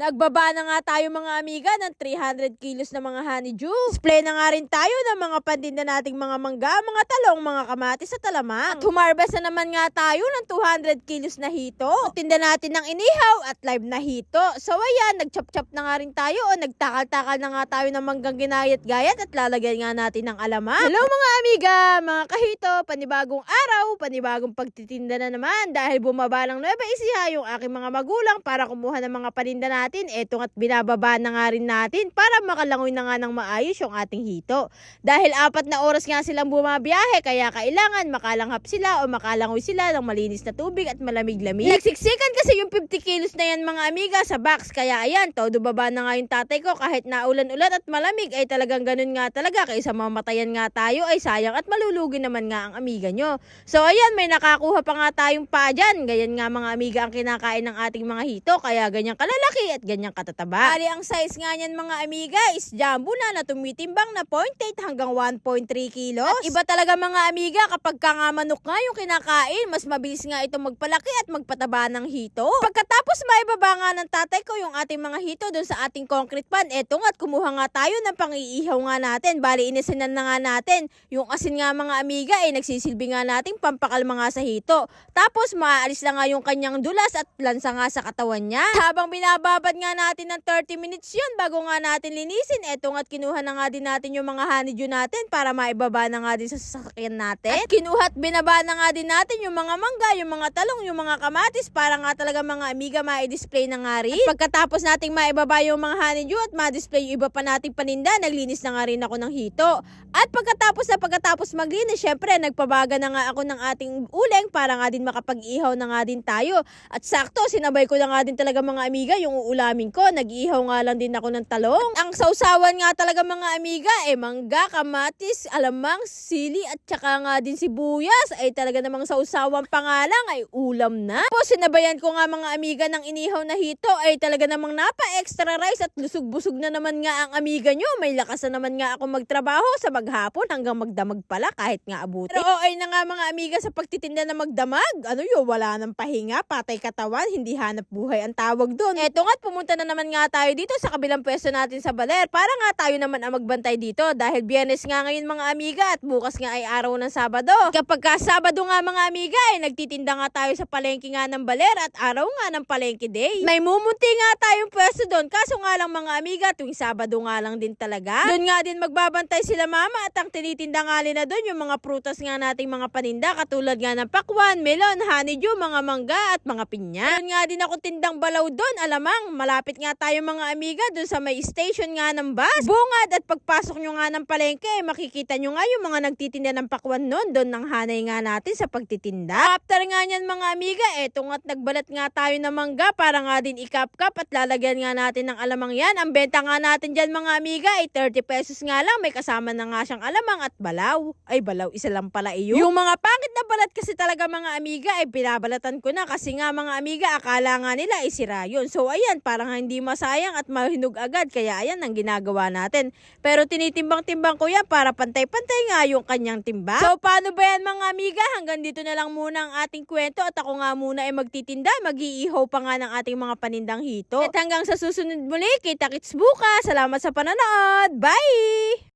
Nagbaba na nga tayo mga amiga ng 300 kilos na mga honeydew. Display na nga rin tayo ng mga pandinda nating mga mangga, mga talong, mga kamatis at alamang. At humarbest na naman nga tayo ng 200 kilos na hito. Tinda natin ng inihaw at live na hito. So ayan, nagchap-chap na nga rin tayo o nagtakal-takal na nga tayo ng manggang ginayat-gayat at lalagyan nga natin ng alamang. Hello mga amiga, mga kahito, panibagong araw, panibagong pagtitinda na naman dahil bumaba ng Nueva Ecija yung aking mga magulang para kumuha ng mga paninda natin. Eto nga't binababa na nga rin natin para makalangoy na nga ng maayos yung ating hito. Dahil 4 na oras nga silang bumabiyahe kaya kailangan makalanghap sila o makalangoy sila ng malinis na tubig at malamig-lamig. Nagsiksikan kasi yung 50 kilos na yan mga amiga sa box kaya ayan, todo baba na nga yung tatay ko kahit naulan-ulan at malamig ay talagang ganun nga talaga kaysa mamatayan nga tayo ay sayang at malulugi naman nga ang amiga nyo. So ayan, may nakakuha pa nga tayong pa dyan. Ganyan nga mga amiga ang kinakain ng ating mga hito kaya ganyan kalalaki at ganyang katataba. Bali ang size nga niyan mga amiga is jumbo na tumitimbang na 0.8 hanggang 1.3 kilos. At iba talaga mga amiga kapag ka nga manok nga yung kinakain, mas mabilis nga ito magpalaki at magpataba ng hito. Pagkatapos maibaba nga ng tatay ko yung ating mga hito dun sa ating concrete pan, eto nga't kumuha nga tayo ng pang-iihaw nga natin. Bali inisinan na nga natin. Yung asin nga mga amiga ay nagsisilbi nga nating pampakalma nga sa hito. Tapos maaalis na nga yung kanyang dulas at lansa nga sa katawan niya. Habang binababad nga natin ng 30 minutes yun bago nga natin linisin. Eto nga't kinuha na nga din natin yung mga honeydew natin para maibaba na nga din sa sasakyan natin. At kinuha at binaba na nga din natin yung mga mangga, yung mga talong, yung mga kamatis para nga talaga mga amiga ma-display na nga rin. At pagkatapos nating maibaba yung mga honeydew at ma-display yung iba pa nating paninda, naglinis na nga rin ako ng hito. At pagkatapos maglinis, syempre nagpabaga na nga ako ng ating uling para nga din makapag-ihaw na nga din tayo. At sakto, sinabay ko na nga din talaga mga amiga yung uulamin ko. Nag-ihaw nga lang din ako ng talong. At ang sausawan nga talaga mga amiga mangga, kamatis, alamang, sili at saka nga din sibuyas ay talaga namang sausawan pa nga lang ay ulam na. Tapos sinabayan ko nga mga amiga ng inihaw na hito ay talaga namang napa-extra rice at lusog-busog na naman nga ang amiga nyo. May lakas na naman nga ako magtrabaho sa maghapon hanggang magdamag pala kahit nga abuti. Pero ay na nga mga amiga sa pagtitinda na magdamag. Ano yun, wala nang pahinga, patay katawan, hindi hanap buhay ang tawag doon. Eto nga't pumunta na naman nga tayo dito sa kabilang pwesto natin sa Baler para nga tayo naman ang magbantay dito dahil Biyernes nga ngayon mga amiga at bukas nga ay araw ng Sabado. Kapag ka Sabado nga mga amiga ay nagtitinda nga tayo sa palengke nga ng Baler at araw nga ng palengke day. May mumunti nga tayong pwesto doon kaso nga lang mga amiga tuwing Sabado nga lang din talaga. Doon nga din magbabantay sila mama at ang tinitinda nga nila doon yung mga prutas nga nating mga paninda katulad nga ng pakwan, melon, honeydew, mga mangga at mga pinya. Doon nga din ako tindang balaw doon, alamang malapit nga tayo mga amiga doon sa may station nga ng bus. Bungad at pagpasok nyo nga ng palengke, makikita nyo nga yung mga nagtitinda ng pakwan noon, doon ng hanay nga natin sa pagtitinda. After nga nyan mga amiga, eto nga't nagbalat nga tayo ng mangga para nga din ikap-kap at lalagyan nga natin ng alamang yan. Ang benta nga natin dyan mga amiga ay 30 pesos nga lang, may kasama na nga siyang alamang at balaw. Ay balaw, isa lang pala iyo. Yung mga pangit na balat kasi talaga mga amiga ay binabalatan ko na kasi nga mga amiga akala nga nila ay sira yun. So ayan, parang hindi masayang at mahinog agad kaya ayan ang ginagawa natin. Pero tinitimbang-timbang ko yan para pantay-pantay nga yung kanyang timba. So paano ba yan mga amiga? Hanggang dito na lang muna ang ating kwento at ako nga muna ay magtitinda. Mag-iihaw pa nga ng ating mga panindang hito. At hanggang sa susunod muli, kita-kits bukas. Salamat sa panonood. Bye!